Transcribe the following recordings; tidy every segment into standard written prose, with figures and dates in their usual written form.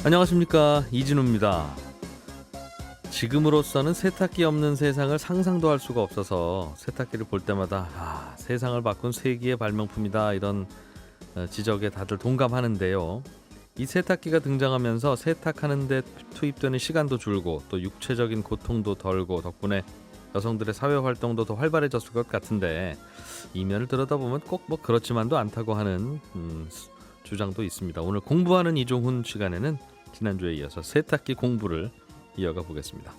안녕하십니까, 이진우입니다. 지금으로서는 세탁기 없는 세상을 상상도 할 수가 없어서 세탁기를 볼 때마다 세상을 바꾼 세기의 발명품이다, 이런 지적에 다들 동감하는데요. 이 세탁기가 등장하면서 세탁하는 데 투입되는 시간도 줄고 또 육체적인 고통도 덜고 덕분에 여성들의 사회활동도 더 활발해졌을 것 같은데, 이면을 들여다보면 꼭 그렇지만도 않다고 하는 주장도 있습니다. 오늘 공부하는 이종훈 시간에는 지난주에 이어서 세탁기 공부를 이어가 보겠습니다.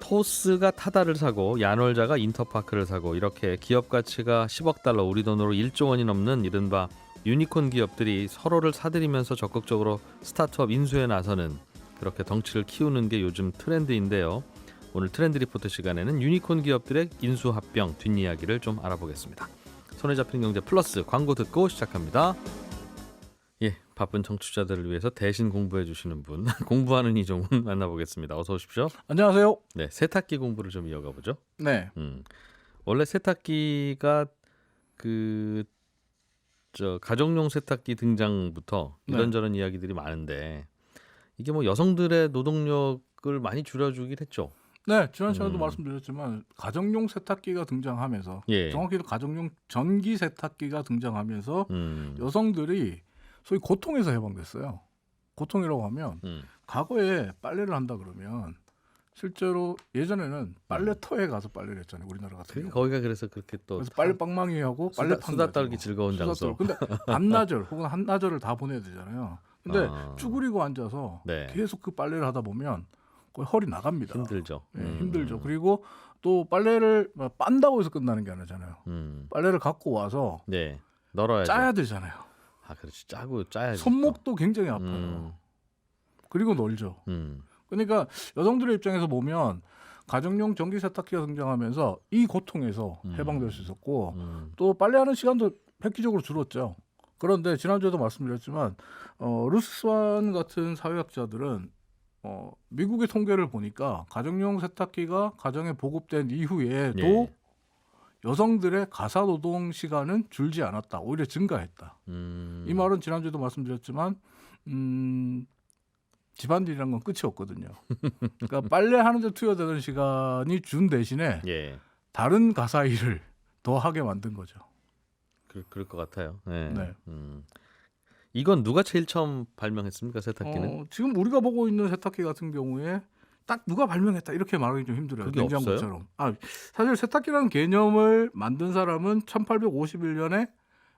토스가 타다를 사고 야놀자가 인터파크를 사고, 이렇게 기업 가치가 10억 달러, 우리 돈으로 1조 원이 넘는 이른바 유니콘 기업들이 서로를 사들이면서 적극적으로 스타트업 인수에 나서는, 그렇게 덩치를 키우는 게 요즘 트렌드인데요. 오늘 트렌드 리포트 시간에는 유니콘 기업들의 인수 합병 뒷이야기를 좀 알아보겠습니다. 손에 잡히는 경제 플러스, 광고 듣고 시작합니다. 바쁜 청취자들을 위해서 대신 공부해 주시는 분, 공부하는 이종훈 만나보겠습니다. 어서 오십시오. 안녕하세요. 네, 세탁기 공부를 좀 이어가 보죠. 네. 원래 세탁기가 가정용 세탁기 등장부터 이런저런 이야기들이 많은데, 이게 여성들의 노동력을 많이 줄여주긴 했죠. 네, 지난 시간에도 말씀드렸지만 가정용 세탁기가 등장하면서, 정확히도 가정용 전기 세탁기가 등장하면서 여성들이 소위 고통에서 해방됐어요. 고통이라고 하면 과거에 빨래를 한다 그러면 실제로 예전에는 빨래터에 가서 빨래를 했잖아요. 우리나라 같은 경우. 거기가 그래서 그렇게 또 그래서 빨래 빵망이하고 빨래판 수다 떨기 즐거운 장소. 근데 반나절 혹은 한나절을 다 보내야 되잖아요. 근데 쭈그리고 앉아서 계속 그 빨래를 하다 보면 거의 허리 나갑니다. 힘들죠. 힘들죠. 그리고 또 빨래를 빤다고 해서 끝나는 게 아니잖아요. 빨래를 갖고 와서 널어야죠. 짜야 되잖아요. 그렇지. 짜고 짜야죠. 손목도 굉장히 아파요. 그리고 널죠. 그러니까 여성들의 입장에서 보면 가정용 전기 세탁기가 등장하면서 이 고통에서 해방될 수 있었고, 또 빨래하는 시간도 획기적으로 줄었죠. 그런데 지난주에도 말씀드렸지만 루스 스완 같은 사회학자들은 미국의 통계를 보니까 가정용 세탁기가 가정에 보급된 이후에도 여성들의 가사 노동 시간은 줄지 않았다. 오히려 증가했다. 이 말은 지난주에도 말씀드렸지만 집안일이란 건 끝이 없거든요. 그러니까 빨래하는 데 투여되는 시간이 준 대신에 다른 가사 일을 더 하게 만든 거죠. 그럴 것 같아요. 네. 네. 이건 누가 제일 처음 발명했습니까, 세탁기는? 지금 우리가 보고 있는 세탁기 같은 경우에 딱 누가 발명했다 이렇게 말하기 좀 힘들어요. 그게 냉장고처럼. 사실 세탁기라는 개념을 만든 사람은 1851년에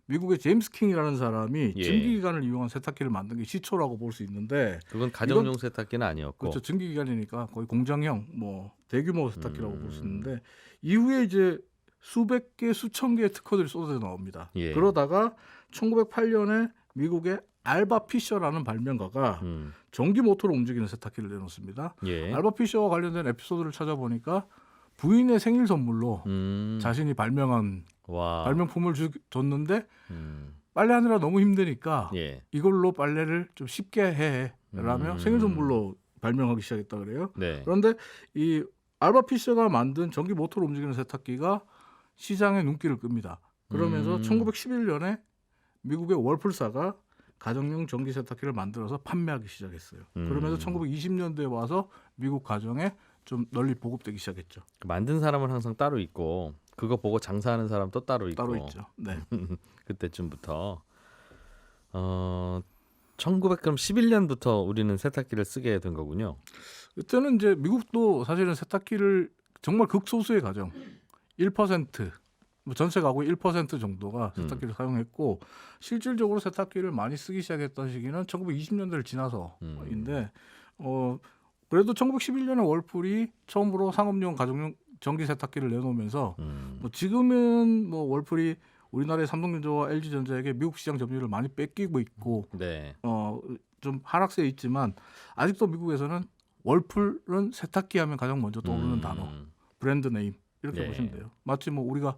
미국의 제임스 킹이라는 사람이 증기기관을 이용한 세탁기를 만든 게 시초라고 볼 수 있는데, 그건 가정용 세탁기는 아니었고. 그렇죠. 증기기관이니까 거의 공장형 대규모 세탁기라고 볼 수 있는데, 이후에 이제 수백 개, 수천 개의 특허들이 쏟아져 나옵니다. 그러다가 1908년에 미국의 알바 피셔라는 발명가가 전기 모터로 움직이는 세탁기를 내놓습니다. 알바 피셔와 관련된 에피소드를 찾아보니까 부인의 생일 선물로 자신이 발명한 발명품을 줬는데 빨래하느라 너무 힘드니까 이걸로 빨래를 좀 쉽게 해라며 생일 선물로 발명하기 시작했다 그래요. 그런데 이 알바 피셔가 만든 전기 모터로 움직이는 세탁기가 시장에 눈길을 끕니다. 그러면서 1911년에 미국의 월풀사가 가정용 전기 세탁기를 만들어서 판매하기 시작했어요. 그러면서 1920년대에 와서 미국 가정에 좀 널리 보급되기 시작했죠. 만든 사람은 항상 따로 있고, 그거 보고 장사하는 사람 또 따로 있고. 따로 있죠. 네. 그때쯤부터 1911년부터 우리는 세탁기를 쓰게 된 거군요. 그때는 이제 미국도 사실은 세탁기를 정말 극소수의 가정 1%, 전체 가구 1% 정도가 세탁기를 사용했고, 실질적으로 세탁기를 많이 쓰기 시작했던 시기는 1920년대를 지나서인데, 그래도 1911년에 월풀이 처음으로 상업용 가정용 전기 세탁기를 내놓으면서 지금은 월풀이 우리나라의 삼성전자와 LG전자에게 미국 시장 점유율을 많이 뺏기고 있고 좀 하락세에 있지만, 아직도 미국에서는 월풀은 세탁기 하면 가장 먼저 떠오르는 단어, 브랜드 네임 이렇게 보시면 돼요. 마치 우리가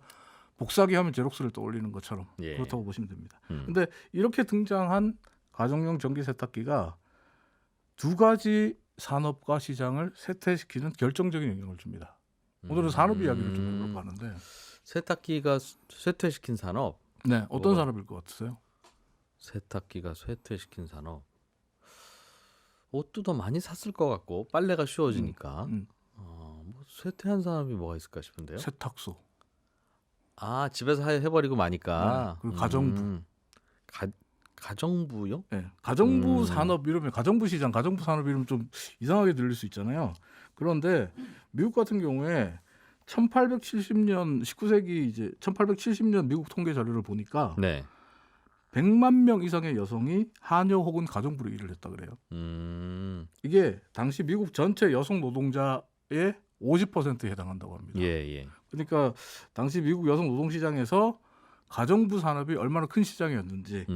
복사기 하면 제록스를 떠올리는 것처럼 그렇다고 보시면 됩니다. 그런데 이렇게 등장한 가정용 전기 세탁기가 두 가지 산업과 시장을 쇠퇴시키는 결정적인 영향을 줍니다. 오늘은 산업 이야기를 좀 해볼까 하는데, 세탁기가 쇠퇴시킨 산업? 네, 어떤 산업일 것 같으세요? 세탁기가 쇠퇴시킨 산업. 옷도 더 많이 샀을 것 같고 빨래가 쉬워지니까. 음. 뭐 쇠퇴한 사람이 뭐가 있을까 싶은데요. 세탁소, 아 집에서 해버리고 마니까. 네, 그리고 가정부. 가정부요? 네, 가정부 음. 산업 이러면 가정부 시장, 가정부 산업 이러면 좀 이상하게 들릴 수 있잖아요. 그런데 미국 같은 경우에 1870년 19세기 이제 1870년 미국 통계 자료를 보니까 네. 100만 명 이상의 여성이 하녀 혹은 가정부로 일을 했다 그래요. 이게 당시 미국 전체 여성 노동자의 50%에 해당한다고 합니다. 예. 그러니까 당시 미국 여성 노동 시장에서 가정부 산업이 얼마나 큰 시장이었는지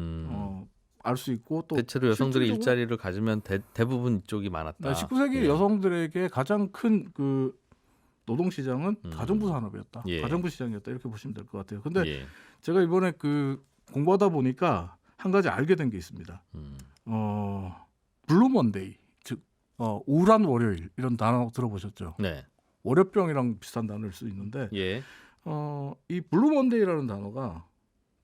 알 수 있고 또 대체로 여성들이 실질적으로 일자리를 가지면 대부분 이쪽이 많았다. 19세기 예. 여성들에게 가장 큰 그 노동 시장은 가정부 산업이었다. 예. 가정부 시장이었다. 이렇게 보시면 될 것 같아요. 근데 예. 제가 이번에 그 공부하다 보니까 한 가지 알게 된 게 있습니다. 블루 먼데이, 즉 우울한 월요일 이런 단어 들어보셨죠? 네. 월요병이랑 비슷한 단어일 수 있는데 예. 이 블루 먼데이라는 단어가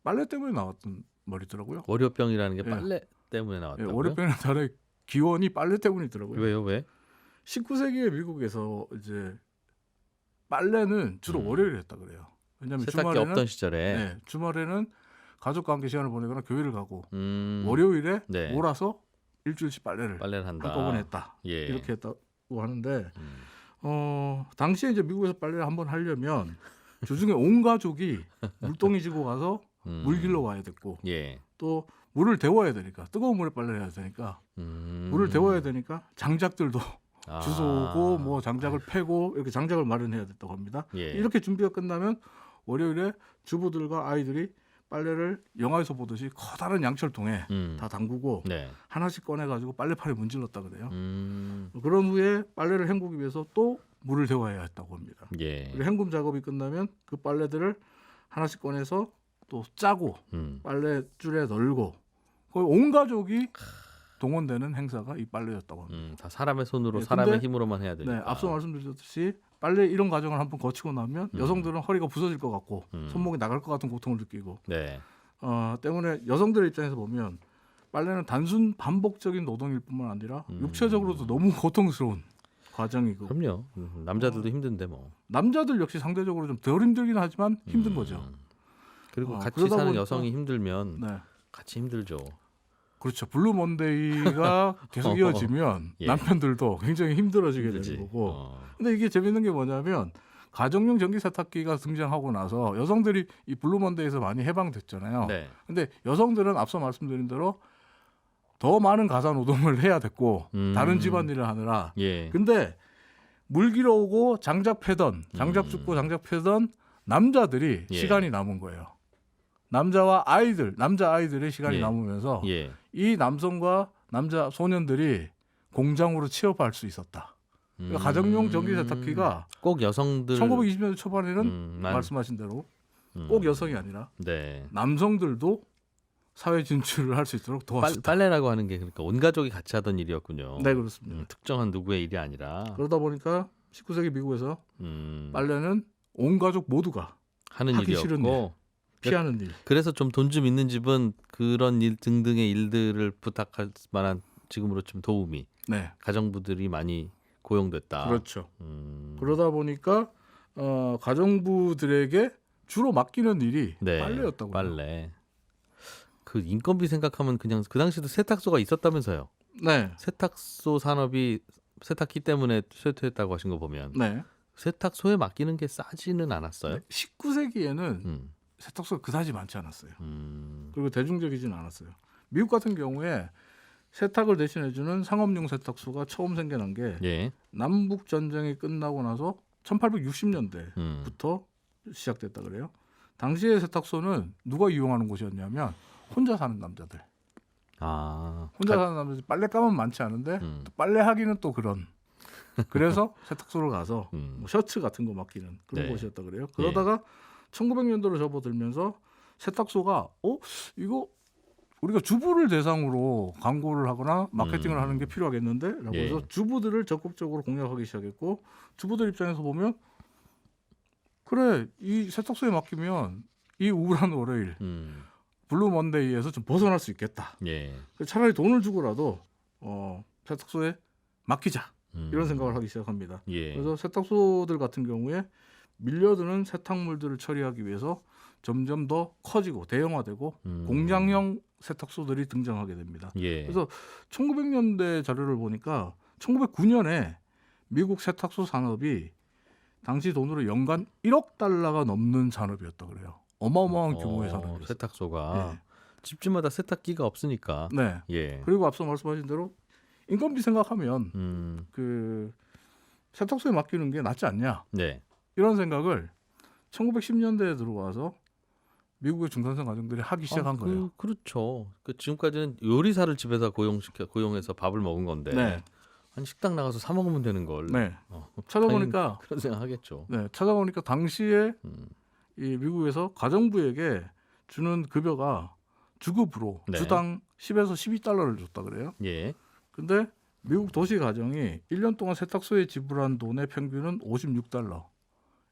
빨래 때문에 나왔던 말이더라고요. 월요병이라는 게 예. 빨래 때문에 예, 나왔다고요? 월요병이라는 단어의 기원이 빨래 때문이더라고요. 왜요? 왜? 19세기의 미국에서 이제 빨래는 주로 월요일에 했다 그래요. 왜냐하면 세탁기 주말에는 없던 시절에. 네, 주말에는 가족과 함께 시간을 보내거나 교회를 가고 월요일에 네. 몰아서 일주일씩 빨래를 한다. 한꺼번에 했다. 예. 이렇게 했다고 하는데 당시에 이제 미국에서 빨래를 한번 하려면 주중에 온 가족이 물동이 지고 가서 물 길러 와야 됐고 예. 또 물을 데워야 되니까 뜨거운 물에 빨래를 해야 되니까 물을 데워야 되니까 장작들도 주워오고 뭐 장작을 패고 이렇게 장작을 마련해야 됐다고 합니다. 예. 이렇게 준비가 끝나면 월요일에 주부들과 아이들이 빨래를 영화에서 보듯이 커다란 양철통에 다 담그고 네. 하나씩 꺼내가지고 빨래판에 문질렀다 그래요. 그런 후에 빨래를 헹구기 위해서 또 물을 데워야 했다고 합니다. 예. 그리고 헹굼 작업이 끝나면 그 빨래들을 하나씩 꺼내서 또 짜고 빨래줄에 널고 거의 온 가족이 동원되는 행사가 이 빨래였다고 합니다. 다 사람의 손으로 네, 사람의 근데, 힘으로만 해야 되니까. 네, 앞서 말씀드렸듯이 빨래 이런 과정을 한번 거치고 나면 여성들은 허리가 부서질 것 같고 손목이 나갈 것 같은 고통을 느끼고 네. 때문에 여성들의 입장에서 보면 빨래는 단순 반복적인 노동일 뿐만 아니라 육체적으로도 너무 고통스러운 과정이고 그럼요. 남자들도 힘든데 뭐. 남자들 역시 상대적으로 좀 덜 힘들긴 하지만 힘든 거죠. 그리고 같이 그러다 사는 보니까- 여성이 힘들면 네. 같이 힘들죠. 그렇죠. 블루 먼데이가 계속 이어지면 예. 남편들도 굉장히 힘들어지게 힘들지. 되는 거고. 근데 이게 재밌는 게 뭐냐면 가정용 전기 세탁기가 등장하고 나서 여성들이 이 블루 먼데이에서 많이 해방됐잖아요. 네. 근데 여성들은 앞서 말씀드린 대로 더 많은 가사 노동을 해야 됐고 다른 집안일을 하느라. 예. 근데 물 길어오고 장작 패던, 장작 줍고 장작 패던 남자들이 예. 시간이 남은 거예요. 남자 아이들의 시간이 예. 남으면서 예. 이 남성과 남자 소년들이 공장으로 취업할 수 있었다. 그러니까 가정용 전기 세탁기가 꼭 여성들 1920년대 초반에는 난- 말씀하신 대로 꼭 여성이 아니라 네. 남성들도 사회 진출을 할 수 있도록 도왔다. 빨래라고 하는 게 그러니까 온 가족이 같이 하던 일이었군요. 네, 그렇습니다. 특정한 누구의 일이 아니라 그러다 보니까 19세기 미국에서 음, 빨래는 온 가족 모두가 하는 하기 싫은 일이었고 피하는 일. 그래서 좀 돈 좀 있는 집은 그런 일 등등의 일들을 부탁할 만한 지금으로 좀 도움이 네, 가정부들이 많이 고용됐다. 그렇죠. 그러다 보니까 가정부들에게 주로 맡기는 일이 네, 빨래였다고요. 빨래. 그 인건비 생각하면 그냥 그 당시도 세탁소가 있었다면서요. 네, 세탁소 산업이 세탁기 때문에 쇠퇴했다고 하신 거 보면 네. 세탁소에 맡기는 게 싸지는 않았어요. 19세기에는 음, 세탁소가 그다지 많지 않았어요. 음, 그리고 대중적이지는 않았어요. 미국 같은 경우에 세탁을 대신해주는 상업용 세탁소가 처음 생겨난 게 예, 남북 전쟁이 끝나고 나서 1860년대부터 음, 시작됐다 그래요. 당시의 세탁소는 누가 이용하는 곳이었냐면 혼자 사는 남자들. 혼자 사는 남자들 빨래 감은 많지 않은데 또 빨래하기는 또 그런. 그래서 세탁소를 가서 뭐 셔츠 같은 거 맡기는 그런 네. 곳이었다 그래요. 그러다가 1900년도로 접어들면서 세탁소가 이거 우리가 주부를 대상으로 광고를 하거나 마케팅을 하는 게 필요하겠는데라고 예. 해서 주부들을 적극적으로 공략하기 시작했고 주부들 입장에서 보면 그래 이 세탁소에 맡기면 이 우울한 월요일 블루 먼데이에서 좀 벗어날 수 있겠다. 예, 차라리 돈을 주고라도 세탁소에 맡기자 이런 생각을 하기 시작합니다. 예. 그래서 세탁소들 같은 경우에 밀려드는 세탁물들을 처리하기 위해서 점점 더 커지고 대형화되고 공장형 세탁소들이 등장하게 됩니다. 예. 그래서 1900년대 자료를 보니까 1909년에 미국 세탁소 산업이 당시 돈으로 연간 1억 달러가 넘는 산업이었다 그래요. 어마어마한 규모의 산업이었어요. 세탁소가 예. 집집마다 세탁기가 없으니까. 네. 예. 그리고 앞서 말씀하신 대로 인건비 생각하면 그 세탁소에 맡기는 게 낫지 않냐 네. 이런 생각을 1910년대에 들어와서 미국의 중산층 가정들이 하기 시작한 거예요. 그렇죠. 지금까지는 요리사를 집에서 고용해서 밥을 먹은 건데 네. 한 식당 나가서 사 먹으면 되는 걸. 네. 어, 찾아보니까 그런 생각하겠죠. 네, 찾아보니까 당시에 음, 이 미국에서 가정부에게 주는 급여가 주급으로 네. 주당 10에서 12달러를 줬다 그래요. 예. 근데 미국 도시 가정이 1년 동안 세탁소에 지불한 돈의 평균은 56달러.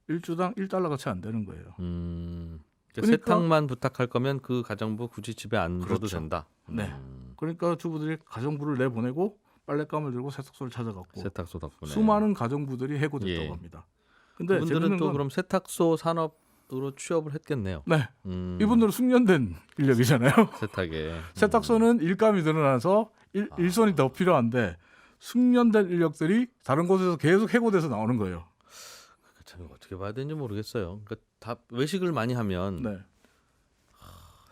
1주당 1달러가 채 안 되는 거예요. 그러니까 그러니까- 세탁만 부탁할 거면 그 가정부 굳이 집에 안 둬도 그렇죠. 된다. 네. 그러니까 주부들이 가정부를 내보내고 빨랫감을 들고 세탁소를 찾아갔고 세탁소 덕분에 수많은 가정부들이 해고됐다고 예. 합니다. 근데 그분들은 재밌는 또 건 그럼 세탁소 산업으로 취업을 했겠네요. 네, 이분들은 이분들은 숙련된 인력이잖아요. 세탁에 세탁소는 일감이 늘어나서 일손이 더 필요한데 숙련된 인력들이 다른 곳에서 계속 해고돼서 나오는 거예요. 참 어떻게 봐야 되는지 모르겠어요. 그러니까 다 외식을 많이 하면 네,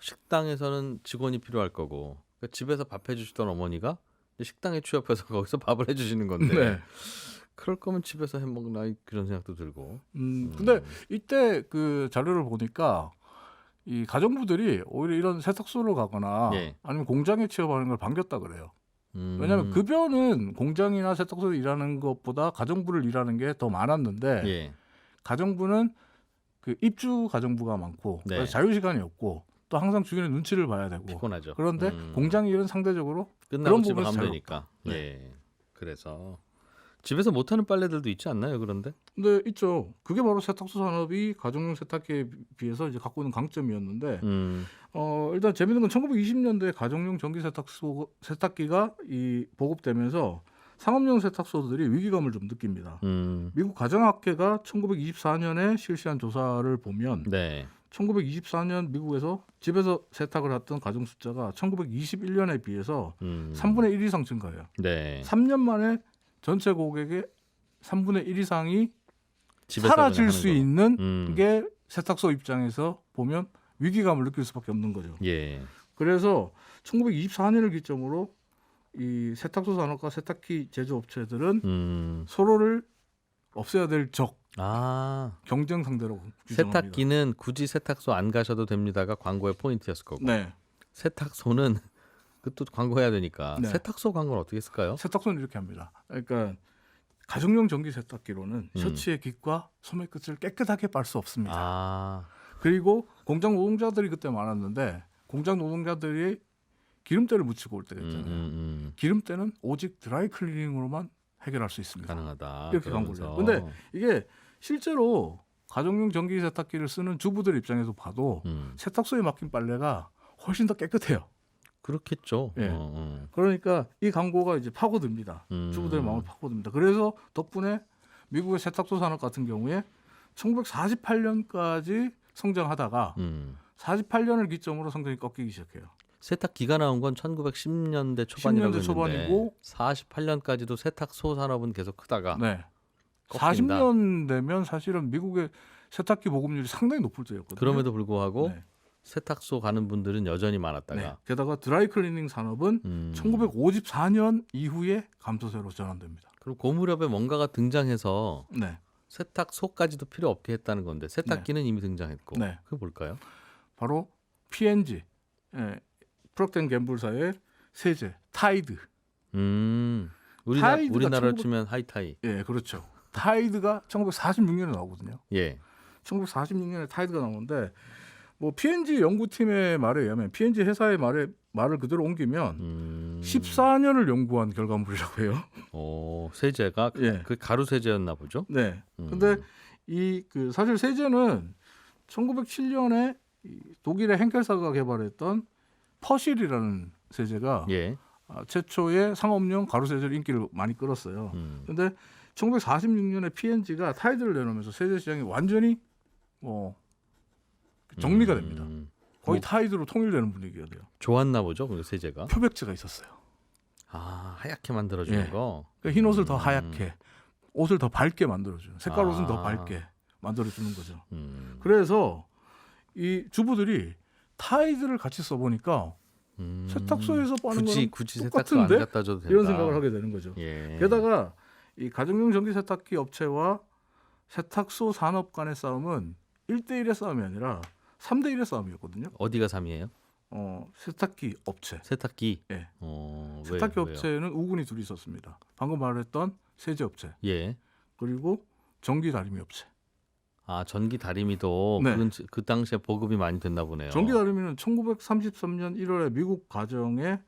식당에서는 직원이 필요할 거고 그러니까 집에서 밥 해주시던 어머니가 이제 식당에 취업해서 거기서 밥을 해주시는 건데 네. 그럴 거면 집에서 해 먹나 그런 생각도 들고. 근데 이때 그 자료를 보니까 이 가정부들이 오히려 이런 세탁소를 가거나 예. 아니면 공장에 취업하는 걸 반겼다 그래요. 음, 왜냐하면 급여는 공장이나 세탁소에 일하는 것보다 가정부를 일하는 게 더 많았는데 예. 가정부는 그 입주 가정부가 많고 네. 그래서 자유 시간이 없고 또 항상 주변의 눈치를 봐야 되고 피곤하죠. 그런데 공장 일은 상대적으로 끝나고 그런 집에 부분에서 가면 자유롭다. 되니까. 네. 예. 그래서 집에서 못하는 빨래들도 있지 않나요? 그런데 근데 있죠. 그게 바로 세탁소 산업이 가정용 세탁기에 비해서 이제 갖고 있는 강점이었는데 일단 재밌는 건 1920년대 가정용 전기 세탁기가 이 보급되면서 상업용 세탁소들이 위기감을 좀 느낍니다. 미국 가정학회가 1924년에 실시한 조사를 보면 네. 1924년 미국에서 집에서 세탁을 했던 가정 숫자가 1921년에 비해서 3분의 1 이상 증가해요. 네. 3년 만에 전체 고객의 3분의 1 이상이 집에서 사라질 그냥 수 하는 있는 게 세탁소 입장에서 보면 위기감을 느낄 수밖에 없는 거죠. 거. 예. 그래서 1924년을 기점으로 이 세탁소 산업과 세탁기 제조업체들은 서로를 없애야 될 적, 아, 경쟁 상대로 규정합니다. 세탁기는 굳이 세탁소 안 가셔도 됩니다가 광고의 포인트였을 거고 네, 세탁소는 그것도 광고해야 되니까 네. 세탁소 광고는 어떻게 했을까요? 세탁소는 이렇게 합니다. 그러니까 가정용 전기 세탁기로는 셔츠의 깃과 소매 끝을 깨끗하게 빨 수 없습니다. 아, 그리고 공장 노동자들이 그때 많았는데 공장 노동자들이 기름때를 묻히고 올 때가 있잖아요. 기름때는 오직 드라이 클리닝으로만 해결할 수 있습니다. 가능하다. 이렇게 광고를 해요. 근데 이게 실제로 가정용 전기 세탁기를 쓰는 주부들 입장에서 봐도 세탁소에 맡긴 빨래가 훨씬 더 깨끗해요. 그렇겠죠. 예. 그러니까 이 광고가 이제 파고듭니다. 주부들의 마음을 파고듭니다. 그래서 덕분에 미국의 세탁소 산업 같은 경우에 1948년까지 성장하다가 48년을 기점으로 성장이 꺾이기 시작해요. 세탁기가 나온 건 1910년대 초반이라고 10년대 초반이고 48년까지도 세탁소 산업은 계속 크다가 네. 꺾인다. 40년 되면 사실은 미국의 세탁기 보급률이 상당히 높을 때였거든요. 그럼에도 불구하고 네. 세탁소 가는 분들은 여전히 많았다가 네. 게다가 드라이 클리닝 산업은 1954년 이후에 감소세로 전환됩니다. 그럼 그 무렵에 뭔가가 등장해서 네. 세탁소까지도 필요 없게 했다는 건데 세탁기는 이미 등장했고 네. 그게 뭘까요? 바로 P&G, 프록트앤갬블사의 세제 타이드. 타이드가 우리나라로 1900 치면 하이타이. 예, 그렇죠. 타이드가 1946년에 나오거든요. 예. 1946년에 타이드가 나오는데 뭐 P&G 연구팀의 말에 의하면 P&G 회사의 말을 그대로 옮기면 14년을 연구한 결과물이라고 해요. 세제가 예. 그 가루 세제였나 보죠? 네. 근데 이 그 사실 세제는 1907년에 독일의 henkel사가 개발했던 퍼실이라는 세제가 예. 최초의 상업용 가로 세제로 인기를 많이 끌었어요. 근데 1946년에 P&G가 타이드를 내놓으면서 세제 시장이 완전히 정리가 됩니다. 거의 타이드로 통일되는 분위기가 돼요. 좋았나 보죠, 그 세제가. 표백제가 있었어요. 아, 하얗게 만들어주는 예. 거. 그러니까 흰 옷을 더 하얗게, 옷을 더 밝게 만들어줘요. 색깔 옷은 더 아. 밝게 만들어주는 거죠. 음. 그래서 이 주부들이 타이드를 같이 써보니까 세탁소에서 빠는 거는 굳이 세탁소 안 똑같은데? 갖다 줘도 된다. 이런 생각을 하게 되는 거죠. 예. 게다가 이 가정용 전기 세탁기 업체와 세탁소 산업 간의 싸움은 1대1의 싸움이 아니라 3대1의 싸움이었거든요. 어디가 3이에요? 세탁기 업체. 세탁기. 예. 왜요? 세탁기 업체는 우군이 둘이 있었습니다. 방금 말했던 세제 업체 예. 그리고 전기 다리미 업체. 아, 전기 다리미도 네. 그 당시에 보급이 많이 됐나 보네요. 전기 다리미는 1933년 1월에 미국 가정의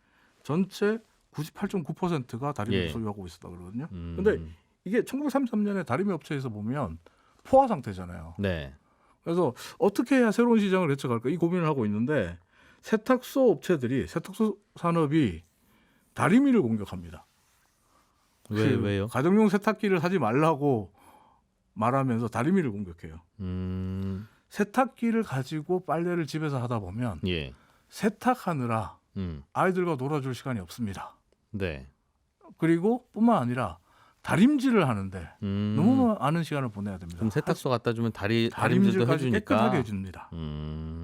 전체 98.9%가 다리미를 예. 소유하고 있었다 그러거든요. 근데 이게 1933년에 다리미 업체에서 보면 포화 상태잖아요. 네. 그래서 어떻게 해야 새로운 시장을 개척할까 이 고민을 하고 있는데 세탁소 업체들이 세탁소 산업이 다리미를 공격합니다. 왜요? 가정용 세탁기를 사지 말라고 말하면서 다리미를 공격해요. 세탁기를 가지고 빨래를 집에서 하다 보면 예. 세탁하느라 아이들과 놀아줄 시간이 없습니다. 네. 그리고 뿐만 아니라 다림질을 하는데 너무 많은 시간을 보내야 됩니다. 그럼 세탁소 갖다 주면 다림질도 다림질까지 해주니까. 깨끗하게 해줍니다.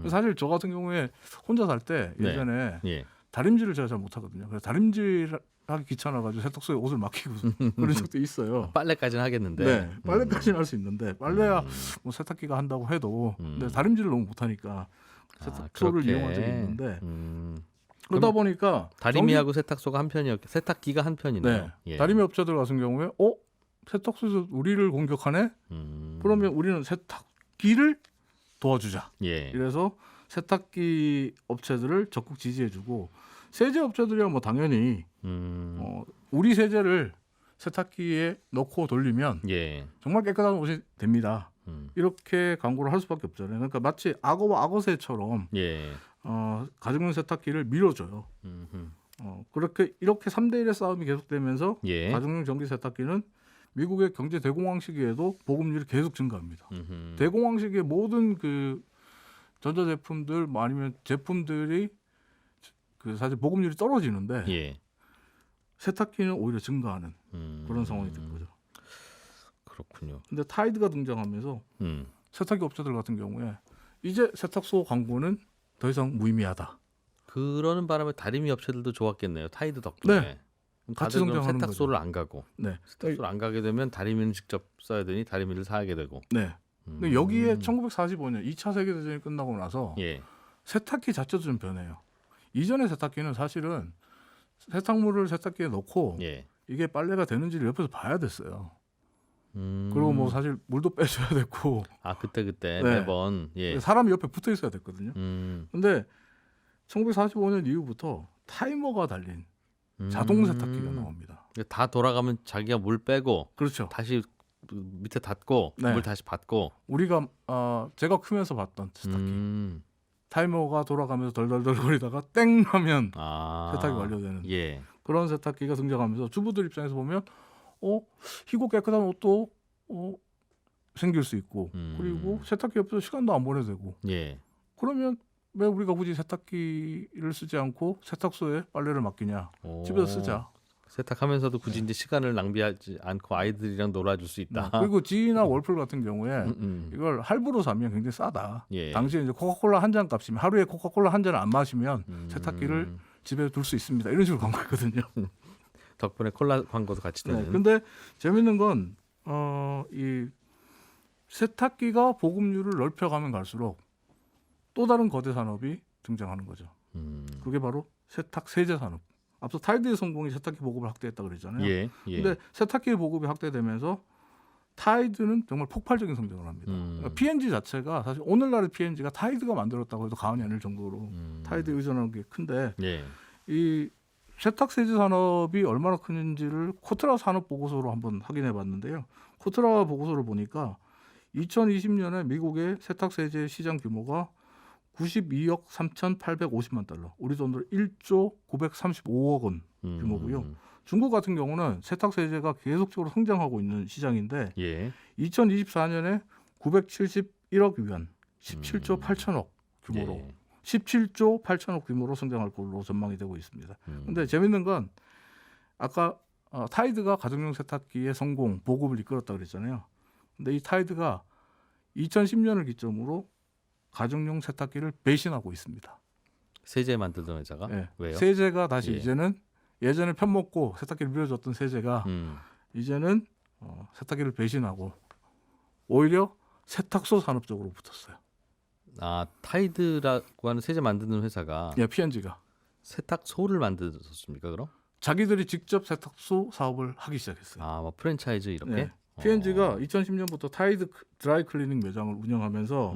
사실 저 같은 경우에 혼자 살 때 네. 예전에 예. 다림질을 제가 잘 못하거든요. 그래서 다림질하기 귀찮아가지고 세탁소에 옷을 맡기고 그런 적도 있어요. 빨래까지는 하겠는데. 네, 빨래까지는 할 수 있는데 빨래야 뭐 세탁기가 한다고 해도 근데 다림질을 너무 못하니까 세탁소를 그렇게. 이용한 적이 있는데 그러다 보니까 다리미하고 세탁소가 한 편이었고 세탁기가 한 편이네요. 네, 예. 다리미 업체들 같은 경우에 세탁소에서 우리를 공격하네? 그러면 우리는 세탁기를 도와주자. 예. 이래서 세탁기 업체들을 적극 지지해주고 세제 업체들이야 뭐 당연히 우리 세제를 세탁기에 넣고 돌리면 예. 정말 깨끗한 옷이 됩니다. 이렇게 광고를 할 수밖에 없잖아요. 그러니까 마치 악어와 악어새처럼 예. 가정용 세탁기를 밀어줘요. 이렇게 3대1의 싸움이 계속되면서 예. 가정용 전기 세탁기는 미국의 경제 대공황 시기에도 보급률이 계속 증가합니다. 대공황 시기에 모든 그 전자제품들 아니면 제품들이 그 사실 보급률이 떨어지는데 예. 세탁기는 오히려 증가하는 그런 상황이 된 거죠. 그렇군요. 근데 타이드가 등장하면서 세탁기 업체들 같은 경우에 이제 세탁소 광고는 더 이상 무의미하다. 그러는 바람에 다리미 업체들도 좋았겠네요. 타이드 덕분에. 네. 그럼 같이 다들 그럼 성장하는 세탁소를 안 가고 네. 세탁소를 안 가게 되면 다리미는 직접 써야 되니 다리미를 사게 되고. 네. 근데 여기에 1945년 2차 세계대전이 끝나고 나서 예. 세탁기 자체도 좀 변해요. 이전의 세탁기는 사실은 세탁물을 세탁기에 넣고 예. 이게 빨래가 되는지를 옆에서 봐야 됐어요. 그리고 뭐 사실 물도 빼줘야 됐고 아 그때 네. 매번 예. 사람이 옆에 붙어 있어야 됐거든요. 음. 근데 1945년 이후부터 타이머가 달린 자동 세탁기가 나옵니다. 다 돌아가면 자기가 물 빼고 그렇죠. 다시 밑에 닫고 네. 물 다시 받고. 우리가 제가 크면서 봤던 세탁기 타이머가 돌아가면서 덜덜덜거리다가 땡 하면 세탁이 완료되는 예. 그런 세탁기가 등장하면서 주부들 입장에서 보면 희고 깨끗한 옷도 생길 수 있고 그리고 세탁기 옆에서 시간도 안 보내도 되고 예. 그러면 왜 우리가 굳이 세탁기를 쓰지 않고 세탁소에 빨래를 맡기냐 집에서 쓰자. 세탁하면서도 굳이 이제 시간을 낭비하지 않고 아이들이랑 놀아줄 수 있다. 그리고 지나 월풀 같은 경우에 이걸 할부로 사면 굉장히 싸다. 예. 당시에 이제 코카콜라 한 잔 값이면 하루에 코카콜라 한 잔을 안 마시면 세탁기를 집에 둘 수 있습니다. 이런 식으로 광고했거든요. 덕분에 콜라 광고도 같이 되는. 네, 근데 재밌는 건 이 세탁기가 보급률을 넓혀가면 갈수록 또 다른 거대 산업이 등장하는 거죠. 그게 바로 세탁 세제 산업. 앞서 타이드의 성공이 세탁기 보급을 확대했다 그랬잖아요. 예. 예. 근데 세탁기 보급이 확대되면서 타이드는 정말 폭발적인 성장을 합니다. 그러니까 P&G 자체가 사실 오늘날의 P&G가 타이드가 만들었다고 해도 과언이 아닐 정도로 타이드에 의존하는 게 큰데 예. 이 세탁 세제 산업이 얼마나 큰지를 코트라 산업 보고서로 한번 확인해 봤는데요. 코트라 보고서를 보니까 2020년에 미국의 세탁 세제 시장 규모가 92억 3,850만 달러, 우리 돈으로 1조 935억 원 규모고요. 중국 같은 경우는 세탁 세제가 계속적으로 성장하고 있는 시장인데 예. 2024년에 971억 위안, 17조 8천억 규모로 예. 17조 8천억 규모로 성장할 걸로 전망이 되고 있습니다. 음. 근데 재밌는 건 아까 타이드가 가정용 세탁기의 성공, 보급을 이끌었다 그랬잖아요. 근데 이 타이드가 2010년을 기점으로 가정용 세탁기를 배신하고 있습니다. 세제 만들던 회사가 네. 왜요? 세제가 다시 예. 이제는 예전에 편먹고 세탁기를 밀어줬던 세제가 이제는 세탁기를 배신하고 오히려 세탁소 산업 쪽으로 붙었어요. 아 타이드라고 하는 세제 만드는 회사가 예, P&G가 세탁소를 만들었습니까? 그럼? 자기들이 직접 세탁소 사업을 하기 시작했어요. 아뭐 프랜차이즈 이렇게? 네. P&G가 2010년부터 타이드 드라이 클리닝 매장을 운영하면서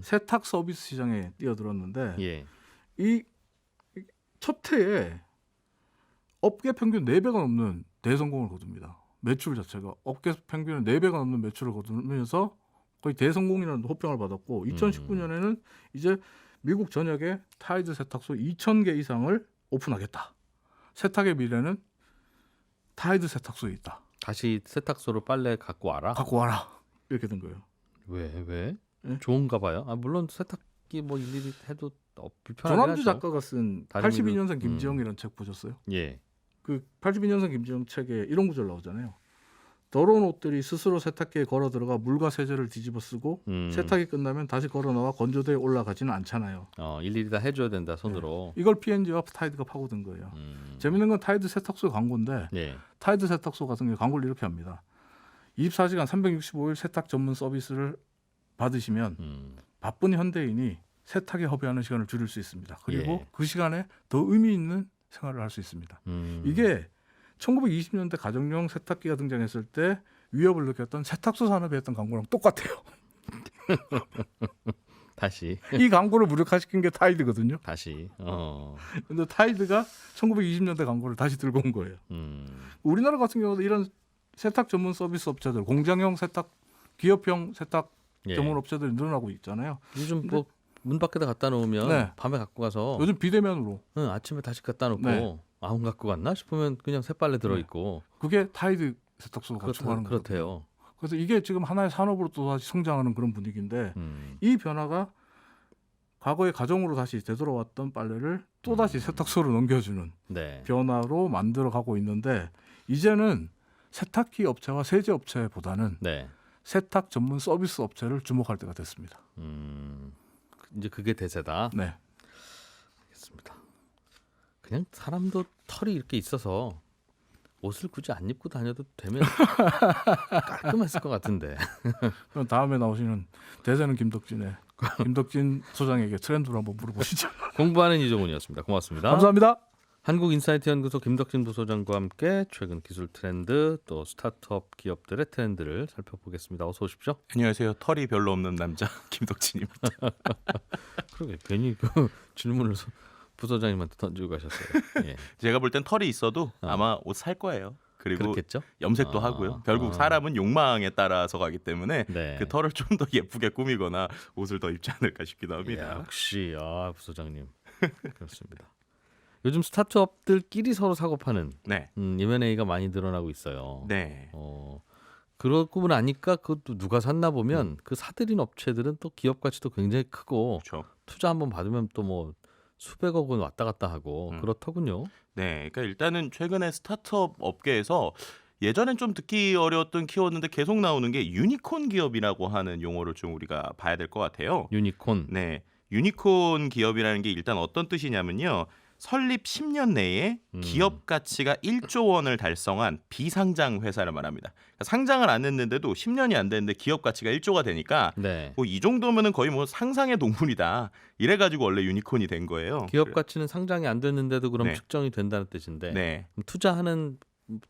세탁 서비스 시장에 뛰어들었는데 예. 이 첫 해에 업계 평균 4배가 넘는 대성공을 거둡니다. 매출 자체가 업계 평균 4배가 넘는 매출을 거두면서 거의 대성공이라는 호평을 받았고 2019년에는 이제 미국 전역에 타이드 세탁소 2,000개 이상을 오픈하겠다. 세탁의 미래는 타이드 세탁소에 있다. 다시 세탁소로 빨래 갖고 와라. 갖고 와라. 이렇게 된 거예요. 왜? 예? 좋은가 봐요. 아 물론 세탁기 뭐 일일이 해도 불편하긴 조남주 하죠. 작가가 쓴 다른 82년생 김지영이라는 책 보셨어요? 예. 그 82년생 김지영 책에 이런 구절 나오잖아요. 더러운 옷들이 스스로 세탁기에 걸어 들어가 물과 세제를 뒤집어 쓰고 세탁이 끝나면 다시 걸어 나와 건조대에 올라가지는 않잖아요. 일일이 다 해줘야 된다 손으로. 이걸 P&G와 타이드가 파고든 거예요. 재밌는 건 타이드 세탁소 광고인데 예. 타이드 세탁소 같은 경우 광고를 이렇게 합니다. 24시간 365일 세탁 전문 서비스를 받으시면 바쁜 현대인이 세탁에 허비하는 시간을 줄일 수 있습니다. 그리고 예. 그 시간에 더 의미 있는 생활을 할 수 있습니다. 이게 1920년대 가정용 세탁기가 등장했을 때 위협을 느꼈던 세탁소 산업에 했던 광고랑 똑같아요. 다시. 이 광고를 무력화시킨 게 타이드거든요. 다시. 근데 타이드가 1920년대 광고를 다시 들고 온 거예요. 우리나라 같은 경우도 이런 세탁 전문 서비스 업체들, 공장형 세탁, 기업형 세탁 예. 전문 업체들이 늘어나고 있잖아요. 요즘 뭐 문 밖에다 갖다 놓으면 네. 밤에 갖고 가서 요즘 비대면으로 아침에 다시 갖다 놓고 네. 아무 갖고 갔나 싶으면 그냥 쇠빨래 들어 있고. 그게 타이드 세탁소가 갖추고 그렇대요. 그래서 이게 지금 하나의 산업으로 또 다시 성장하는 그런 분위기인데 이 변화가 과거의 가정으로 다시 되돌아왔던 빨래를 또 다시 세탁소로 넘겨주는 네. 변화로 만들어가고 있는데 이제는 세탁기 업체와 세제 업체보다는 네. 세탁 전문 서비스 업체를 주목할 때가 됐습니다. 이제 그게 대세다. 네. 알겠습니다. 그냥 사람도 털이 이렇게 있어서 옷을 굳이 안 입고 다녀도 되면 깔끔했을 것 같은데. 그럼 다음에 나오시는 대세는 김덕진 소장에게 트렌드를 한번 물어보시죠. 공부하는 이종훈이었습니다. 고맙습니다. 감사합니다. 한국인사이트 연구소 김덕진 부소장과 함께 최근 기술 트렌드 또 스타트업 기업들의 트렌드를 살펴보겠습니다. 어서 오십시오. 안녕하세요. 털이 별로 없는 남자 김덕진입니다. 그러게 괜히 그 질문을 부소장님한테 던지고 가셨어요. 예. 제가 볼 땐 털이 있어도 아마 옷 살 거예요. 그리고 그렇겠죠? 염색도 하고요. 결국 사람은 욕망에 따라서 가기 때문에 네. 그 털을 좀 더 예쁘게 꾸미거나 옷을 더 입지 않을까 싶기도 합니다. 역시 부소장님 그렇습니다. 요즘 스타트업들끼리 서로 사고 파는 네. M&A가 많이 늘어나고 있어요. 네. 그러고 나니까 그것도 누가 샀나 보면 그 사들인 업체들은 또 기업 가치도 굉장히 크고 그렇죠. 투자 한번 받으면 또 뭐 수백억 원 왔다 갔다 하고 그렇더군요. 네. 그러니까 일단은 최근에 스타트업 업계에서 예전엔 좀 듣기 어려웠던 키워드인데 계속 나오는 게 유니콘 기업이라고 하는 용어를 좀 우리가 봐야 될 것 같아요. 유니콘. 네. 유니콘 기업이라는 게 일단 어떤 뜻이냐면요. 설립 10년 내에 기업 가치가 1조 원을 달성한 비상장 회사를 말합니다. 그러니까 상장을 안 했는데도 10년이 안 됐는데 기업 가치가 1조가 되니까 네. 뭐 이 정도면은 거의 뭐 상상의 동물이다. 이래가지고 원래 유니콘이 된 거예요. 기업 가치는 상장이 안 됐는데도 그럼 네. 측정이 된다는 뜻인데 네. 투자하는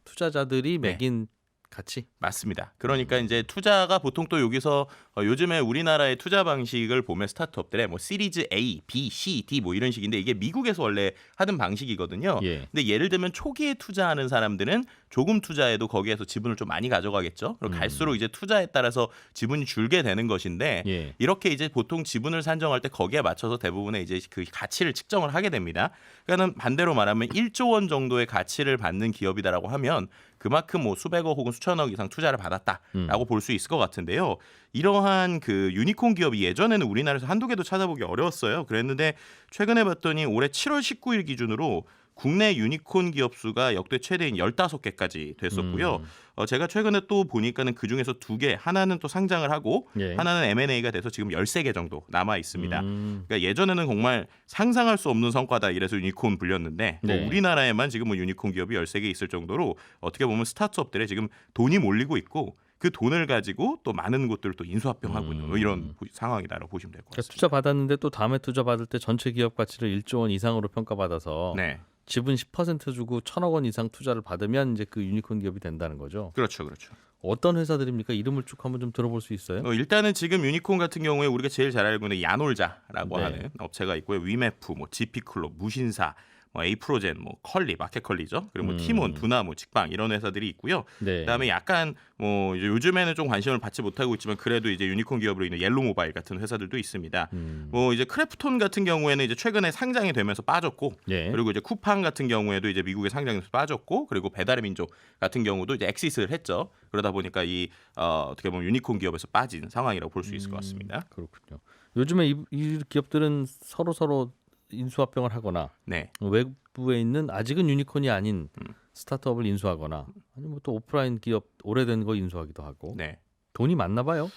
투자자들이 매긴 가치? 맞습니다. 그러니까 이제 투자가 보통 또 여기서 요즘에 우리나라의 투자 방식을 보면 스타트업들의 뭐 시리즈 A, B, C, D 뭐 이런 식인데 이게 미국에서 원래 하던 방식이거든요. 예. 근데 예를 들면 초기에 투자하는 사람들은 조금 투자해도 거기에서 지분을 좀 많이 가져가겠죠. 그리고 갈수록 이제 투자에 따라서 지분이 줄게 되는 것인데 예. 이렇게 이제 보통 지분을 산정할 때 거기에 맞춰서 대부분의 이제 그 가치를 측정을 하게 됩니다. 그러니까는 반대로 말하면 1조 원 정도의 가치를 받는 기업이다라고 하면 그만큼 뭐 수백억 혹은 수천억 이상 투자를 받았다라고 볼 수 있을 것 같은데요. 이러한 그 유니콘 기업이 예전에는 우리나라에서 한두 개도 찾아보기 어려웠어요. 그랬는데 최근에 봤더니 올해 7월 19일 기준으로 국내 유니콘 기업 수가 역대 최대인 15개까지 됐었고요. 제가 최근에 또 보니까는 그중에서 2개, 하나는 또 상장을 하고 예. 하나는 M&A가 돼서 지금 13개 정도 남아 있습니다. 음. 그러니까 예전에는 정말 상상할 수 없는 성과다 이래서 유니콘 불렸는데 또 네. 우리나라에만 지금 뭐 유니콘 기업이 13개 있을 정도로 어떻게 보면 스타트업들에 지금 돈이 몰리고 있고 그 돈을 가지고 또 많은 곳들을 또 인수합병하고 있는 뭐 이런 상황이다라고 보시면 될 것 그러니까 같습니다. 투자 받았는데 또 다음에 투자 받을 때 전체 기업 가치를 1조 원 이상으로 평가받아서 네, 지분 10% 주고 1,000억 원 이상 투자를 받으면 이제 그 유니콘 기업이 된다는 거죠. 그렇죠, 그렇죠. 어떤 회사들입니까? 이름을 쭉 한번 좀 들어볼 수 있어요? 일단은 지금 유니콘 같은 경우에 우리가 제일 잘 알고 있는 야놀자라고 네. 하는 업체가 있고요. 위메프, 뭐 GP클럽, 무신사, 뭐 에이프로젠, 뭐 컬리, 마켓컬리죠. 그리고 뭐 티몬, 두나무, 직방 이런 회사들이 있고요. 네. 그다음에 약간 뭐 이제 요즘에는 좀 관심을 받지 못하고 있지만 그래도 이제 유니콘 기업으로 있는 옐로모바일 같은 회사들도 있습니다. 뭐 이제 크래프톤 같은 경우에는 이제 최근에 상장이 되면서 빠졌고, 예. 그리고 이제 쿠팡 같은 경우에도 이제 미국에 상장해서 빠졌고, 그리고 배달의 민족 같은 경우도 이제 엑시스를 했죠. 그러다 보니까 이 어떻게 보면 유니콘 기업에서 빠진 상황이라고 볼 수 있을 것 같습니다. 그렇군요. 요즘에 이 기업들은 서로 인수합병을 하거나 네. 외부에 있는 아직은 유니콘이 아닌 스타트업을 인수하거나 아니면 뭐 또 오프라인 기업 오래된 거 인수하기도 하고 네. 돈이 많나 봐요.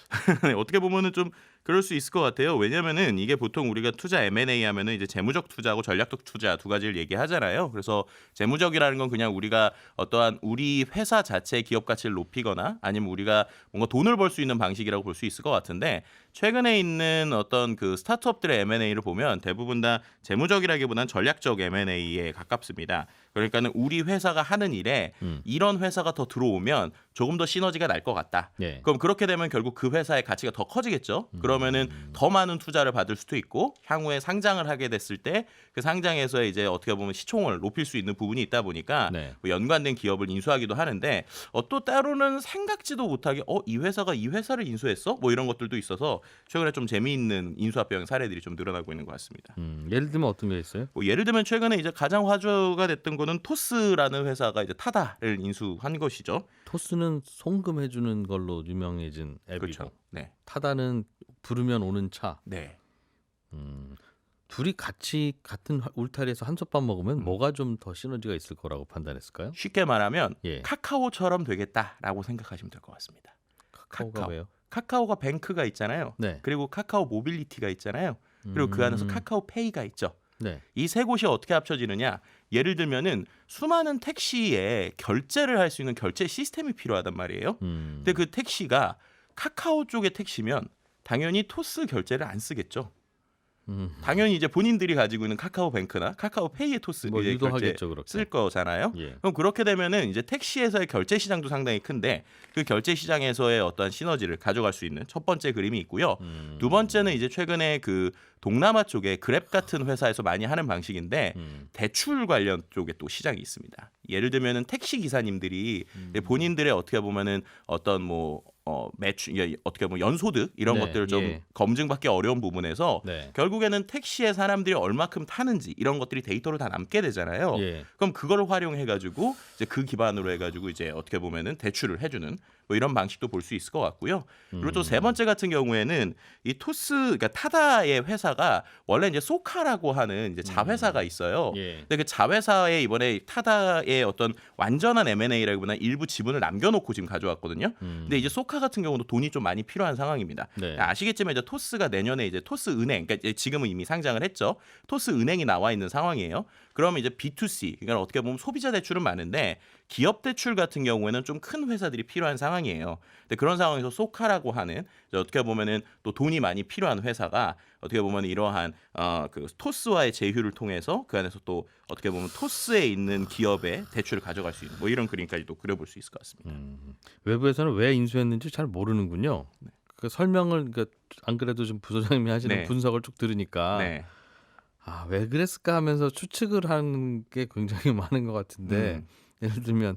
어떻게 보면은 좀 그럴 수 있을 것 같아요. 왜냐면은 이게 보통 우리가 투자 M&A 하면은 이제 재무적 투자하고 전략적 투자 두 가지를 얘기하잖아요. 그래서 재무적이라는 건 그냥 우리가 어떠한 우리 회사 자체의 기업 가치를 높이거나 아니면 우리가 뭔가 돈을 벌 수 있는 방식이라고 볼 수 있을 것 같은데 최근에 있는 어떤 그 스타트업들의 M&A를 보면 대부분 다 재무적이라기보다는 전략적 M&A에 가깝습니다. 그러니까는 우리 회사가 하는 일에 이런 회사가 더 들어오면 조금 더 시너지가 날 것 같다. 예. 그럼 그렇게 되면 결국 그 회사의 가치가 더 커지겠죠. 그러면은 더 많은 투자를 받을 수도 있고 향후에 상장을 하게 됐을 때 그 상장에서 이제 어떻게 보면 시총을 높일 수 있는 부분이 있다 보니까 네. 뭐 연관된 기업을 인수하기도 하는데 또 때로는 생각지도 못하게 이 회사가 이 회사를 인수했어? 뭐 이런 것들도 있어서 최근에 좀 재미있는 인수합병 사례들이 좀 늘어나고 있는 것 같습니다. 예를 들면 어떤 게 있어요? 뭐 예를 들면 최근에 이제 가장 화두가 됐던 거는 토스라는 회사가 이제 타다를 인수한 것이죠. 토스는 송금해주는 걸로 유명해진 앱이고 그렇죠. 네. 타다는 부르면 오는 차. 네. 둘이 같이 같은 울타리에서 한솥밥 먹으면 뭐가 좀 더 시너지가 있을 거라고 판단했을까요? 쉽게 말하면 예. 카카오처럼 되겠다라고 생각하시면 될 것 같습니다. 카카오가 카카오. 왜요? 카카오가 뱅크가 있잖아요. 네. 그리고 카카오 모빌리티가 있잖아요. 그리고 그 안에서 카카오페이가 있죠. 네. 이 세 곳이 어떻게 합쳐지느냐? 예를 들면은 수많은 택시에 결제를 할 수 있는 결제 시스템이 필요하단 말이에요. 근데 그 택시가 카카오 쪽의 택시면 당연히 토스 결제를 안 쓰겠죠. 당연히 이제 본인들이 가지고 있는 카카오뱅크나 카카오페이의 토스 뭐 이제 결제 유도하겠죠 그렇게. 쓸 거잖아요. 예. 그럼 그렇게 되면은 이제 택시에서의 결제 시장도 상당히 큰데 그 결제 시장에서의 어떠한 시너지를 가져갈 수 있는 첫 번째 그림이 있고요. 두 번째는 이제 최근에 그 동남아 쪽에 그랩 같은 회사에서 많이 하는 방식인데 대출 관련 쪽에 또 시장이 있습니다. 예를 들면은 택시 기사님들이 본인들의 어떻게 보면은 어떤 뭐 매출 어떻게 보면 연소득 이런 네, 것들을 좀 예. 검증받기 어려운 부분에서 네. 결국에는 택시에 사람들이 얼마큼 타는지 이런 것들이 데이터로 다 남게 되잖아요. 예. 그럼 그걸 활용해 가지고 이제 그 기반으로 해 가지고 이제 어떻게 보면은 대출을 해주는 뭐 이런 방식도 볼 수 있을 것 같고요. 그리고 또 세 번째 같은 경우에는 이 토스 그러니까 타다의 회사가 원래 이제 소카라고 하는 이제 자회사가 있어요. 예. 근데 그 자회사에 이번에 타다의 어떤 완전한 M&A라기보다 일부 지분을 남겨놓고 지금 가져왔거든요. 근데 이제 소카 같은 경우도 돈이 좀 많이 필요한 상황입니다. 네. 아시겠지만 이제 토스가 내년에 이제 토스 은행, 그러니까 이제 지금은 이미 상장을 했죠. 토스 은행이 나와 있는 상황이에요. 그러면 이제 B2C, 그러니까 어떻게 보면 소비자 대출은 많은데 기업 대출 같은 경우에는 좀 큰 회사들이 필요한 상황이에요. 근데 그런 상황에서 소카라고 하는 어떻게 보면은 또 돈이 많이 필요한 회사가 어떻게 보면 이러한 그 토스와의 제휴를 통해서 그 안에서 또 어떻게 보면 토스에 있는 기업의 대출을 가져갈 수 있는 뭐 이런 그림까지도 그려볼 수 있을 것 같습니다. 외부에서는 왜 인수했는지 잘 모르는군요. 그 설명을 그러니까 안 그래도 좀 부소장님이 하시는 네. 분석을 쭉 들으니까 네. 왜 그랬을까 하면서 추측을 하는 게 굉장히 많은 것 같은데 예를 들면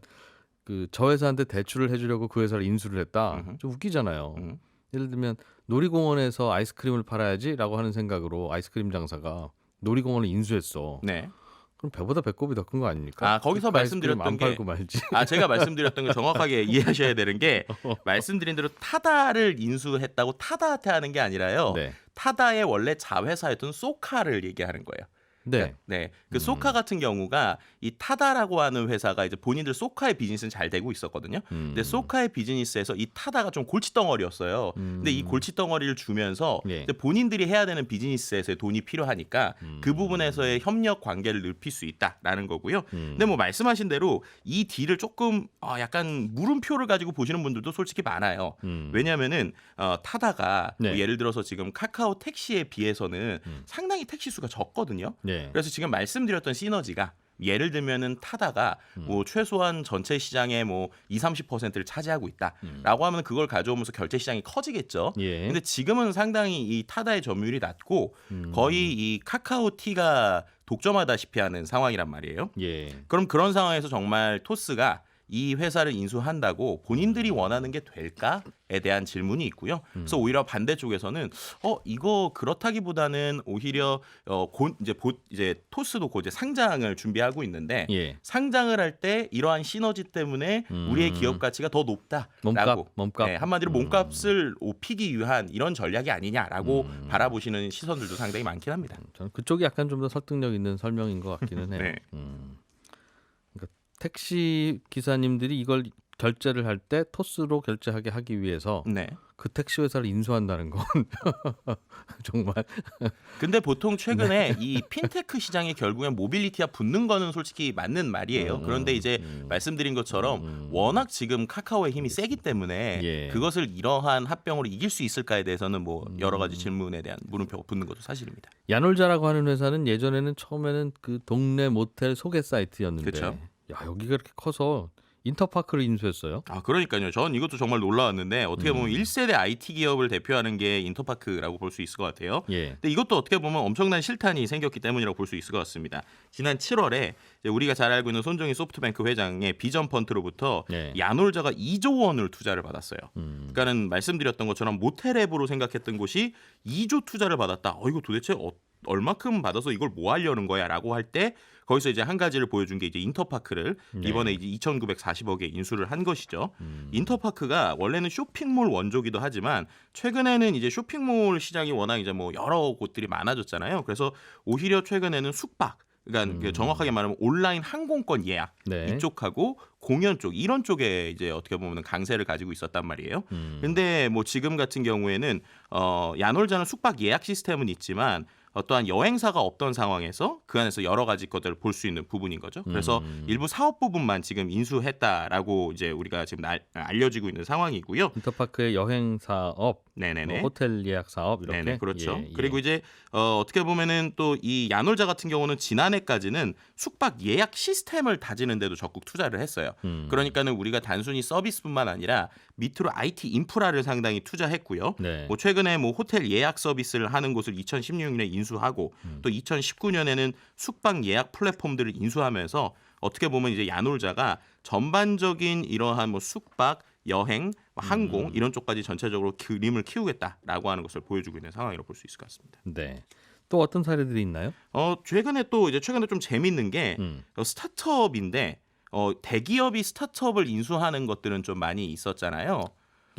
그 저 회사한테 대출을 해주려고 그 회사를 인수를 했다. 음흠. 좀 웃기잖아요. 음. 예를 들면 놀이공원에서 아이스크림을 팔아야지라고 하는 생각으로 아이스크림 장사가 놀이공원을 인수했어. 네. 그럼 배보다 배꼽이 더 큰 거 아닙니까? 아, 거기서 그 아이스크림 말씀드렸던 안 게 팔고 말지. 제가 말씀드렸던 거 정확하게 이해하셔야 되는 게 말씀드린 대로 타다를 인수했다고 타다한테 하는 게 아니라요. 네. 타다의 원래 자회사였던 소카를 얘기하는 거예요. 네. 네. 그 소카 같은 경우가 이 타다라고 하는 회사가 이제 본인들 소카의 비즈니스는 잘 되고 있었거든요. 근데 소카의 비즈니스에서 이 타다가 좀 골칫덩어리였어요. 근데 이 골칫덩어리를 주면서 예. 이제 본인들이 해야 되는 비즈니스에서의 돈이 필요하니까 그 부분에서의 협력 관계를 넓힐 수 있다라는 거고요. 근데 뭐 말씀하신 대로 이 딜을 조금 약간 물음표를 가지고 보시는 분들도 솔직히 많아요. 왜냐하면은 타다가 네. 뭐 예를 들어서 지금 카카오 택시에 비해서는 상당히 택시 수가 적거든요. 네. 그래서 지금 말씀드렸던 시너지가 예를 들면은 타다가 뭐 최소한 전체 시장의 뭐 20-30%를 차지하고 있다라고 하면 그걸 가져오면서 결제 시장이 커지겠죠. 예. 근데 지금은 상당히 이 타다의 점유율이 낮고 거의 이 카카오티가 독점하다시피 하는 상황이란 말이에요. 예. 그럼 그런 상황에서 정말 토스가 이 회사를 인수한다고 본인들이 원하는 게 될까에 대한 질문이 있고요. 그래서 오히려 반대쪽에서는 이거 그렇다기보다는 오히려 이제 토스도 곧 이제 상장을 준비하고 있는데 예. 상장을 할 때 이러한 시너지 때문에 우리의 기업 가치가 더 높다라고 몸값. 네, 한마디로 몸값을 높이기 위한 이런 전략이 아니냐라고 바라보시는 시선들도 상당히 많긴 합니다. 저는 그쪽이 약간 좀 더 설득력 있는 설명인 것 같기는 해요. 네. 그러니까 택시 기사님들이 이걸 결제를 할 때 토스로 결제하게 하기 위해서 네. 그 택시 회사를 인수한다는 건 정말 근데 보통 최근에 이 핀테크 시장에 결국엔 모빌리티와 붙는 거는 솔직히 맞는 말이에요. 그런데 이제 말씀드린 것처럼 워낙 지금 카카오의 힘이 세기 때문에 예. 그것을 이러한 합병으로 이길 수 있을까에 대해서는 뭐 여러 가지 질문에 대한 물음표가 붙는 것도 사실입니다. 야놀자라고 하는 회사는 예전에는 처음에는 그 동네 모텔 소개 사이트였는데 그쵸. 야 여기가 이렇게 커서 인터파크를 인수했어요. 그러니까요. 전 이것도 정말 놀라웠는데 어떻게 보면 1세대 IT 기업을 대표하는 게 인터파크라고 볼 수 있을 것 같아요. 예. 근데 이것도 어떻게 보면 엄청난 실탄이 생겼기 때문이라고 볼 수 있을 것 같습니다. 지난 7월에 우리가 잘 알고 있는 손정희 소프트뱅크 회장의 비전 펀드로부터 네. 야놀자가 2조 원을 투자를 받았어요. 그러니까는 말씀드렸던 것처럼 모텔 앱으로 생각했던 곳이 2조 투자를 받았다. 이거 도대체 얼마큼 받아서 이걸 뭐 하려는 거야라고 할 때 거기서 이제 한 가지를 보여준 게 이제 인터파크를 네. 이번에 이제 2,940억에 인수를 한 것이죠. 인터파크가 원래는 쇼핑몰 원조기도 하지만 최근에는 이제 쇼핑몰 시장이 워낙 이제 뭐 여러 곳들이 많아졌잖아요. 그래서 오히려 최근에는 숙박 그러니까 정확하게 말하면 온라인 항공권 예약 네. 이쪽하고 공연 쪽 이런 쪽에 이제 어떻게 보면 강세를 가지고 있었단 말이에요. 근데 뭐 지금 같은 경우에는 야놀자는 숙박 예약 시스템은 있지만 어떠한 여행사가 없던 상황에서 그 안에서 여러 가지 것들을 볼 수 있는 부분인 거죠. 그래서 일부 사업 부분만 지금 인수했다라고 이제 우리가 지금 알려지고 있는 상황이고요. 인터파크의 여행 사업, 네네네. 뭐 호텔 예약 사업 이렇게. 네네, 그렇죠. 예, 예. 그리고 이제 어떻게 보면은 또 이 야놀자 같은 경우는 지난해까지는 숙박 예약 시스템을 다지는데도 적극 투자를 했어요. 그러니까는 우리가 단순히 서비스뿐만 아니라 밑으로 IT 인프라를 상당히 투자했고요. 네. 뭐 최근에 뭐 호텔 예약 서비스를 하는 곳을 2016년에 인수하고 또 2019년에는 숙박 예약 플랫폼들을 인수하면서 어떻게 보면 이제 야놀자가 전반적인 이러한 뭐 숙박 여행, 항공 이런 쪽까지 전체적으로 그림을 키우겠다라고 하는 것을 보여주고 있는 상황이라고 볼 수 있을 것 같습니다. 네. 또 어떤 사례들이 있나요? 최근에 좀 재밌는 게 스타트업인데 대기업이 스타트업을 인수하는 것들은 좀 많이 있었잖아요.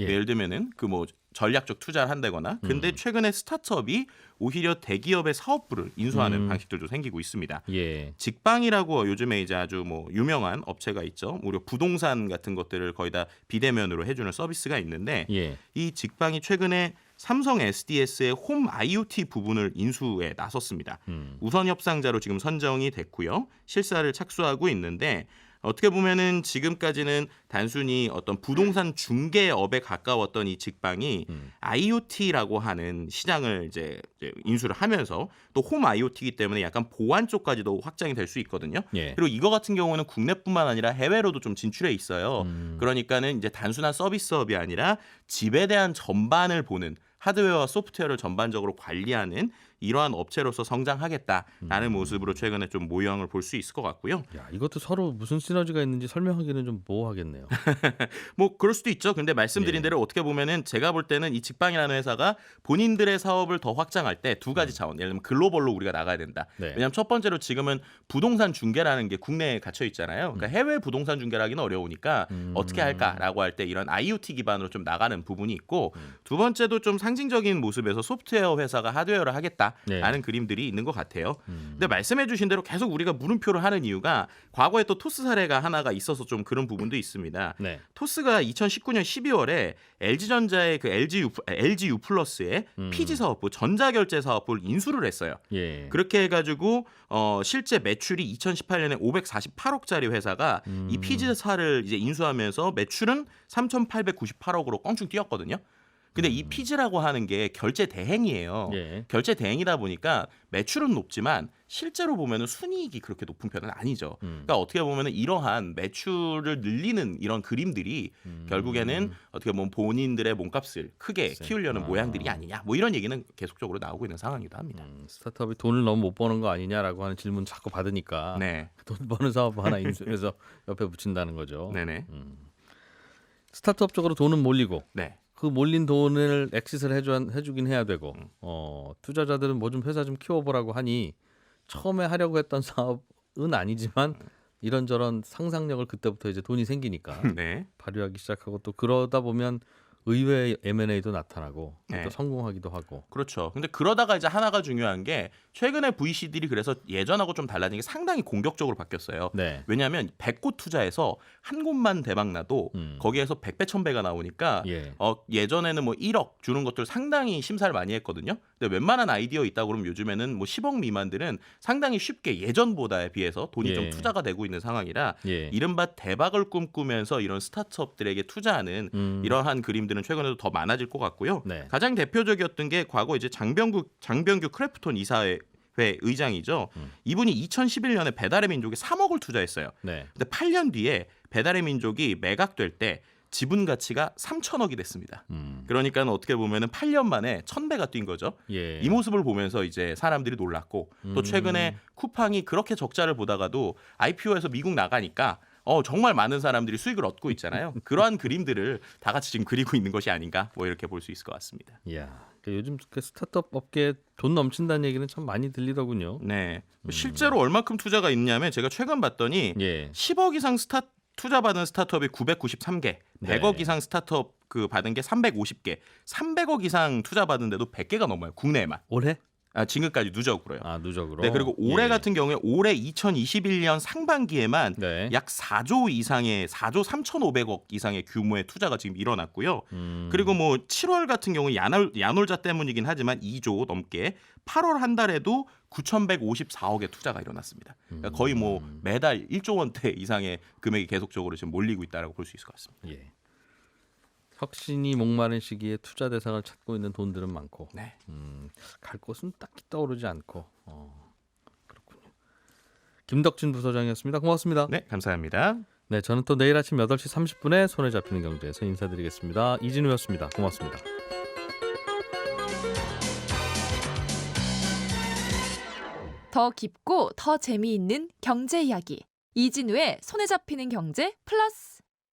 예. 예를 들면은 그 뭐 전략적 투자를 한다거나. 근데 최근에 스타트업이 오히려 대기업의 사업부를 인수하는 방식들도 생기고 있습니다. 예. 직방이라고 요즘에 이제 아주 뭐 유명한 업체가 있죠. 우리 부동산 같은 것들을 거의 다 비대면으로 해주는 서비스가 있는데 예. 이 직방이 최근에 삼성 SDS의 홈 IoT 부분을 인수에 나섰습니다. 우선 협상자로 지금 선정이 됐고요. 실사를 착수하고 있는데 어떻게 보면은 지금까지는 단순히 어떤 부동산 중개업에 가까웠던 이 직방이 IoT라고 하는 시장을 이제 인수를 하면서 또 홈 IoT이기 때문에 약간 보안 쪽까지도 확장이 될 수 있거든요. 예. 그리고 이거 같은 경우는 국내뿐만 아니라 해외로도 좀 진출해 있어요. 그러니까는 이제 단순한 서비스업이 아니라 집에 대한 전반을 보는 하드웨어와 소프트웨어를 전반적으로 관리하는 이러한 업체로서 성장하겠다라는 모습으로 최근에 좀 모형을 볼 수 있을 것 같고요. 야, 이것도 서로 무슨 시너지가 있는지 설명하기는 좀 모호하겠네요. 뭐 그럴 수도 있죠. 근데 말씀드린 예. 대로 어떻게 보면은 제가 볼 때는 이 직방이라는 회사가 본인들의 사업을 더 확장할 때 두 가지 차원. 예를 들면 글로벌로 우리가 나가야 된다. 네. 왜냐하면 첫 번째로 지금은 부동산 중개라는 게 국내에 갇혀 있잖아요. 그러니까 해외 부동산 중개라기는 어려우니까 어떻게 할까라고 할 때 이런 IoT 기반으로 좀 나가는 부분이 있고 두 번째도 좀 상징적인 모습에서 소프트웨어 회사가 하드웨어를 하겠다라는 네. 그림들이 있는 것 같아요. 근데 말씀해주신 대로 계속 우리가 물음표를 하는 이유가 과거에 또 토스 사례가 하나가 있어서 좀 그런 부분도 있습니다. 네. 토스가 2019년 12월에 LG전자의 그 LGU 플러스의 PG 사업부 전자결제 사업부를 인수를 했어요. 예. 그렇게 해가지고 실제 매출이 2018년에 548억짜리 회사가 이 피즈사를 이제 인수하면서 매출은 3,898억으로 껑충 뛰었거든요. 근데 이 피즈라고 하는 게 결제 대행이에요. 예. 결제 대행이다 보니까 매출은 높지만 실제로 보면은 순이익이 그렇게 높은 편은 아니죠. 그러니까 어떻게 보면은 이러한 매출을 늘리는 이런 그림들이 결국에는 어떻게 보면 본인들의 몸값을 크게 키우려는 모양들이 아니냐. 뭐 이런 얘기는 계속적으로 나오고 있는 상황이기도 합니다. 스타트업이 돈을 너무 못 버는 거 아니냐라고 하는 질문 자꾸 받으니까 네, 돈 버는 사업 하나 인수해서 옆에 붙인다는 거죠. 네네, 스타트업 쪽으로 돈은 몰리고 네. 그 몰린 돈을 엑시트를 해주긴 해야 되고 투자자들은 뭐 좀 회사 좀 키워보라고 하니 처음에 하려고 했던 사업은 아니지만 이런저런 상상력을 그때부터 이제 돈이 생기니까 네. 발휘하기 시작하고 또 그러다 보면 의외의 M&A도 나타나고 네. 또 성공하기도 하고. 그렇죠. 근데 그러다가 이제 하나가 중요한 게 최근에 VC들이 그래서 예전하고 좀 달라진 게 상당히 공격적으로 바뀌었어요. 네. 왜냐하면 100곳 투자해서 한 곳만 대박 나도 거기에서 100배 1000배가 나오니까 예. 예전에는 뭐 1억 주는 것들 상당히 심사를 많이 했거든요. 근데 웬만한 아이디어 있다 그러면 요즘에는 뭐 10억 미만들은 상당히 쉽게 예전보다에 비해서 돈이 예. 좀 투자가 되고 있는 상황이라 예. 이른바 대박을 꿈꾸면서 이런 스타트업들에게 투자하는 이러한 그림들은 최근에도 더 많아질 것 같고요. 네. 가장 대표적이었던 게 과거 이제 장병규 크래프톤 이사회 의장이죠. 이분이 2011년에 배달의 민족에 3억을 투자했어요. 네. 근데 8년 뒤에 배달의 민족이 매각될 때 지분 가치가 3천억이 됐습니다. 그러니까 어떻게 보면은 8년 만에 1000배가 뛴 거죠. 예. 이 모습을 보면서 이제 사람들이 놀랐고 또 최근에 쿠팡이 그렇게 적자를 보다가도 IPO에서 미국 나가니까 정말 많은 사람들이 수익을 얻고 있잖아요. 그러한 그림들을 다 같이 지금 그리고 있는 것이 아닌가 뭐 이렇게 볼 수 있을 것 같습니다. 이야, 그러니까 요즘 그 스타트업 업계에 돈 넘친다는 얘기는 참 많이 들리더군요. 네, 실제로 얼마큼 투자가 있냐면 제가 최근 봤더니 예. 10억 이상 투자 받은 스타트업이 993개, 100억 네. 이상 스타트업 그 받은 게 350개, 300억 이상 투자 받은데도 100개가 넘어요. 국내에만. 올해? 지금까지 누적으로요. 아, 누적으로. 네, 그리고 올해 예. 같은 경우에 올해 2021년 상반기에만 네. 약 4조 이상의 4조 3,500억 이상의 규모의 투자가 지금 일어났고요. 그리고 뭐 7월 같은 경우 야놀자 때문이긴 하지만 2조 넘게 8월 한 달에도 9,154억의 투자가 일어났습니다. 그러니까 거의 뭐 매달 1조 원대 이상의 금액이 계속적으로 지금 몰리고 있다라고 볼 수 있을 것 같습니다. 예. 혁신이 목마른 시기에 투자 대상을 찾고 있는 돈들은 많고 네. 갈 곳은 딱히 떠오르지 않고 그렇군요. 김덕진 부소장이었습니다. 고맙습니다. 네, 감사합니다. 네, 저는 또 내일 아침 8시 30분에 손에 잡히는 경제에서 인사드리겠습니다. 이진우였습니다. 고맙습니다. 더 깊고 더 재미있는 경제 이야기 이진우의 손에 잡히는 경제 플러스